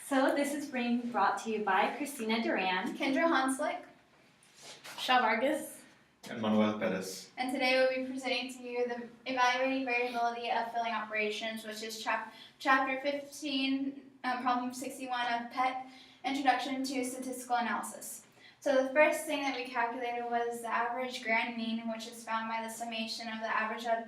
So this is being brought to you by Christina Duran, Kendra Hanslick, Shel Vargas, and Manuel Perez. and today we'll be presenting to you the evaluating variability of filling operations, which is chapter 15, problem 61 of Peck, Introduction to Statistical Analysis. So the first thing that we calculated was the average grand mean, which is found by the summation of the average of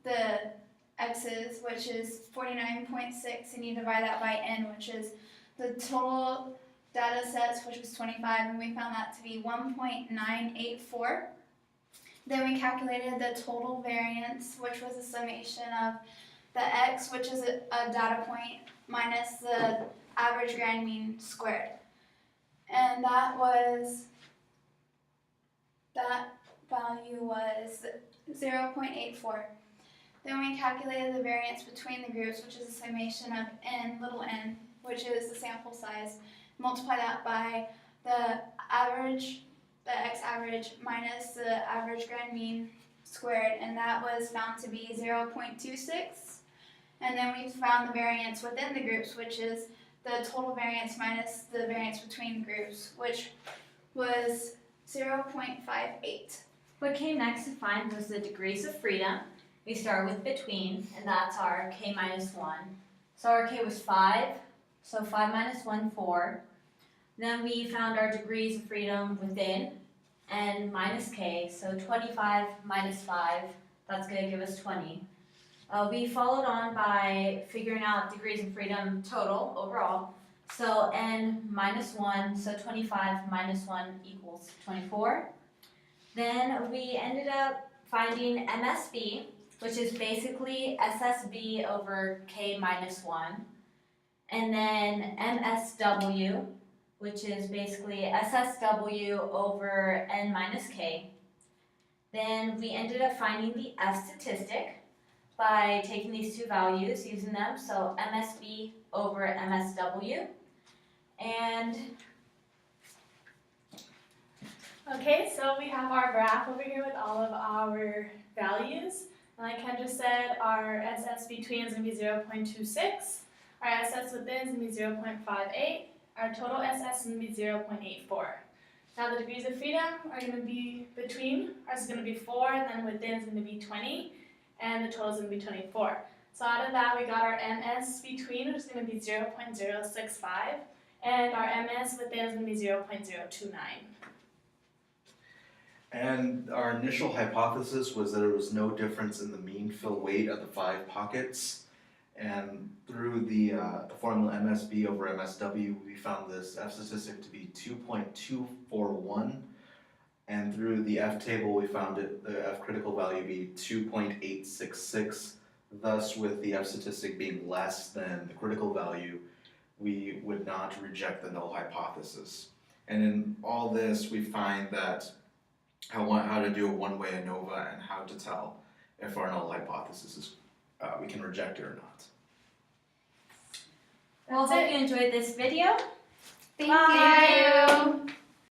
the x's, which is 49.6, and you divide that by n, which is the total data sets, which was 25, and we found that to be 1.984. Then we calculated the total variance, which was a summation of the x, which is a data point, minus the average grand mean squared. And that value was 0.84. Then we calculated the variance between the groups, which is a summation of n, little n, which is the sample size. Multiply that by the average, the x average, minus the average grand mean squared, and that was found to be 0.26. And then we found the variance within the groups, which is the total variance minus the variance between groups, which was 0.58. What came next to find was the degrees of freedom. We start with between, and that's our k minus 1. So our k was 5, so 5 minus 1, 4. Then we found our degrees of freedom within, n minus k, so 25 minus 5, that's going to give us 20. We followed on by figuring out degrees of freedom total, overall. So n minus 1, so 25 minus 1 equals 24. Then we ended up finding MSB, which is basically SSB over k minus 1. And then MSW, which is basically SSW over n minus k. Then we ended up finding the F statistic by taking these two values, using them, so MSB over MSW. And Okay, so we have our graph over here with all of our values. Like Kendra said, our SS between is going to be 0.26, our SS within is going to be 0.58, our total SS is going to be 0.84. Now the degrees of freedom are going to be between, ours is going to be 4, and then within is going to be 20, and the total is going to be 24. So out of that we got our MS between, which is going to be 0.065, and our MS within is going to be 0.029. And our initial hypothesis was that there was no difference in the mean fill weight of the 5 pockets. And through the formula MSB over MSW, we found this F statistic to be 2.241. And through the F table, we found the F critical value be 2.866. Thus, with the F statistic being less than the critical value, we would not reject the null hypothesis. And in all this, we find that how to do a one-way ANOVA and how to tell if our null hypothesis is, we can reject it or not. well, hope you enjoyed this video. Thank you.